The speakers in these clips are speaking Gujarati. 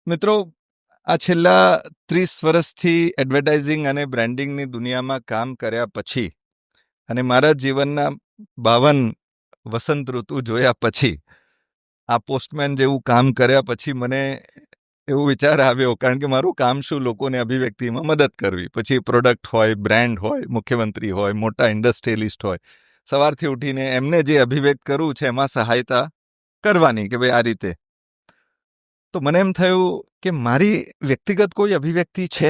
મિત્રો, આ છેલ્લા 30 વર્ષથી એડવર્ટાઇઝિંગ અને બ્રાન્ડિંગની દુનિયામાં કામ કર્યા પછી અને મારા જીવનના 52 વસંત ઋતુ જોયા પછી આ પોસ્ટમેન જેવું કામ કર્યા પછી મને એવો વિચાર આવ્યો, કારણ કે મારું કામ શું, લોકોને અભિવ્યક્તિમાં મદદ કરવી. પછી પ્રોડક્ટ હોય, બ્રાન્ડ હોય, મુખ્યમંત્રી હોય, મોટા ઇન્ડસ્ટ્રીયલિસ્ટ હોય, સવારથી ઉઠીને એમને જે અભિવ્યક્ત કરવું છે એમાં સહાયતા કરવાની કે ભાઈ આ રીતે. તો મને એમ થયું કે મારી વ્યક્તિગત કોઈ અભિવ્યક્તિ છે,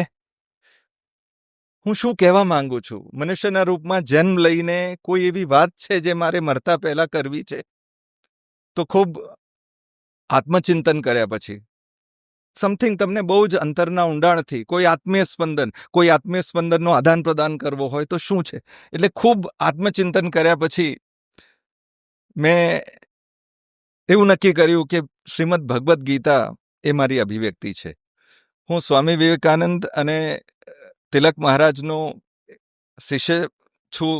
હું શું કહેવા માંગુ છું, મનુષ્યના રૂપમાં જન્મ લઈને કોઈ એવી વાત છે જે મારે મરતા પહેલા કરવી છે. તો ખૂબ આત્મચિંતન કર્યા પછી સમથિંગ તમને બહુ જ અંતરના ઊંડાણથી કોઈ આત્મીય સ્પંદનનો આદાન પ્રદાન કરવો હોય તો શું છે. એટલે ખૂબ આત્મચિંતન કર્યા પછી મેં એવું નક્કી કર્યું કે શ્રીમદ ભગવદ્ ગીતા એ મારી અભિવ્યક્તિ છે. હું સ્વામી વિવેકાનંદ અને તિલક મહારાજનો શિષ્ય છું.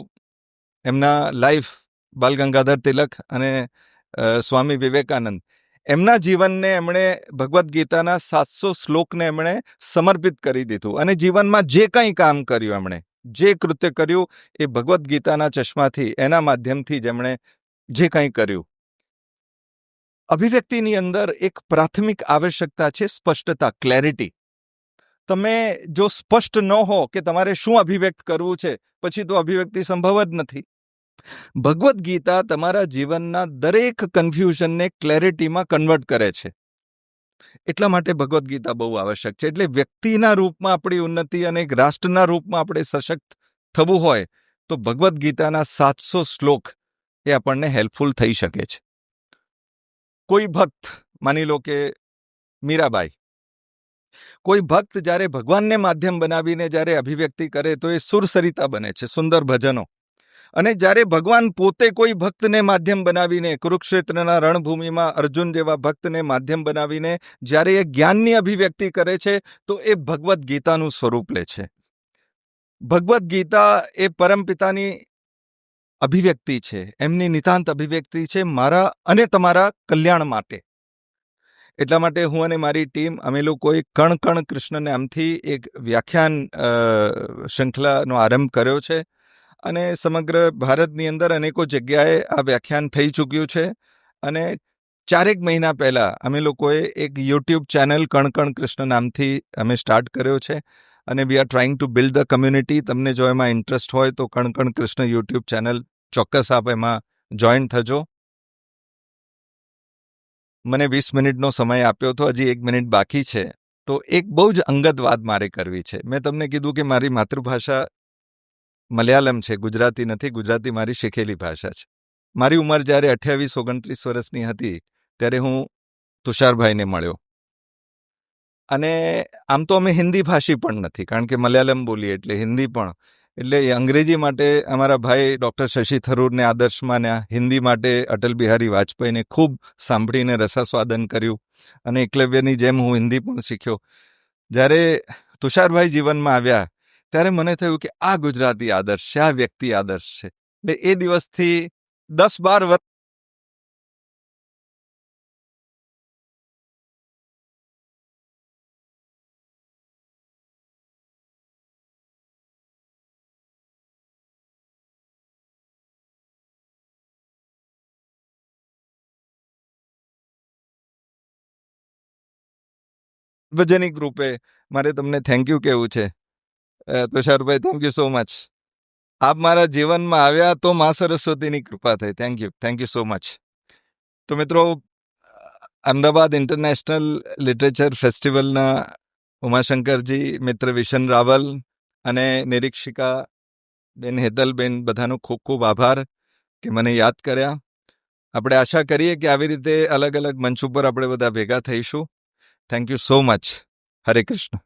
એમના લાઈફ, બાલ ગંગાધર તિલક અને સ્વામી વિવેકાનંદ, એમના જીવનને એમણે ભગવદ્ ગીતાના 700 શ્લોકને એમણે સમર્પિત કરી દીધું. અને જીવનમાં જે કંઈ કામ કર્યું, એમણે જે કૃત્ય કર્યું એ ભગવદ્ ગીતાના ચશ્માથી, એના માધ્યમથી જ એમણે જે કંઈ કર્યું. અભિવ્યક્તિની અંદર એક પ્રાથમિક આવશ્યકતા છે સ્પષ્ટતા, ક્લેરિટી. તમે જો સ્પષ્ટ ન હો કે તમારે શું અભિવ્યક્ત કરવું છે, પછી તો અભિવ્યક્તિ સંભવ જ નથી. ભગવદ્ ગીતા તમારા જીવનના દરેક કન્ફ્યુઝનને ક્લેરિટીમાં કન્વર્ટ કરે છે. એટલા માટે ભગવદ્ ગીતા બહુ આવશ્યક છે. એટલે વ્યક્તિના રૂપમાં આપણી ઉન્નતિ અને એક રાષ્ટ્રના રૂપમાં આપણે સશક્ત થવું હોય તો ભગવદ્ ગીતાના 700 શ્લોક એ આપણને હેલ્પફુલ થઈ શકે છે. કોઈ ભક્ત, માની લો કે મીરાબાઈ, કોઈ ભક્ત જ્યારે ભગવાનને માધ્યમ બનાવીને જ્યારે અભિવ્યક્તિ કરે તો એ સુરસરિતા બને છે, સુંદર ભજનો. અને જ્યારે ભગવાન પોતે કોઈ ભક્તને માધ્યમ બનાવીને, કુરુક્ષેત્રના રણભૂમિમાં અર્જુન જેવા ભક્તને માધ્યમ બનાવીને જ્યારે એ જ્ઞાનની અભિવ્યક્તિ કરે છે તો એ ભગવદ્ ગીતાનું સ્વરૂપ લે છે. ભગવદ્ ગીતા એ પરમપિતાની અભિવ્યક્તિ છે, એમની નિતાંત અભિવ્યક્તિ છે, મારા અને તમારા કલ્યાણ માટે. એટલા માટે હું અને મારી ટીમ, અમે લોકોએ કણ કણ કૃષ્ણ નામથી એક વ્યાખ્યાન શૃંખલાનો આરંભ કર્યો છે. અને સમગ્ર ભારતની અંદર અનેકો જગ્યાએ આ વ્યાખ્યાન થઈ ચૂક્યું છે. અને 4 મહિના પહેલાં અમે લોકોએ એક યુટ્યુબ ચેનલ કણ કણ કૃષ્ણ નામથી અમે સ્ટાર્ટ કર્યો છે. અને we are trying to build the community. તમને જો એમાં ઇન્ટરેસ્ટ હોય તો કણ કણ કૃષ્ણ યુટ્યુબ ચેનલ ચોક્કસ આપ એમાં જોઈન થજો. મને 20 મિનિટનો સમય આપ્યો હતો, હજી 1 મિનિટ બાકી છે. તો એક બહુ જ અંગત વાત મારે કરવી છે. મેં તમને કીધું કે મારી માતૃભાષા મલયાલમ છે, ગુજરાતી નથી. ગુજરાતી મારી શીખેલી ભાષા છે. મારી ઉંમર જ્યારે 28-29 વર્ષની હતી ત્યારે હું તુષારભાઈને મળ્યો. અને આમ તો અમે હિન્દી ભાષી પણ નથી, કારણ કે મલયાલમ બોલીએ એટલે હિન્દી પણ. એટલે અંગ્રેજી માટે અમારા ભાઈ ડૉક્ટર શશી થરૂરને આદર્શ માન્યા, હિન્દી માટે અટલ બિહારી વાજપેયીને ખૂબ સાંભળીને રસાસ્વાદન કર્યું. અને એકલવ્યની જેમ હું હિન્દી પણ શીખ્યો. જ્યારે તુષારભાઈ જીવનમાં આવ્યા ત્યારે મને થયું કે આ ગુજરાતી આદર્શ છે, આ વ્યક્તિ આદર્શ છે. એટલે એ દિવસથી 10-12 વર્ષ સાર્વજનિક રૂપે મારે તમને થેન્ક યુ કહેવું છે. Tusharbhai, thank you so much. આપ મારા જીવનમાં આવ્યા તો મા સરસ્વતીની કૃપા થઈ. Thank you so much. તો મિત્રો, અમદાવાદ ઇન્ટરનેશનલ લિટરેચર ફેસ્ટિવલના ઉમાશંકરજી, મિત્ર વિશન રાવલ અને નિરીક્ષિકા બેન હેતલબેન, બધાનો ખૂબ ખૂબ આભાર કે મને યાદ કર્યા. આપણે આશા કરીએ કે આવી રીતે અલગ અલગ મંચ ઉપર આપણે બધા ભેગા થઈશું. Thank you so much. Hare Krishna.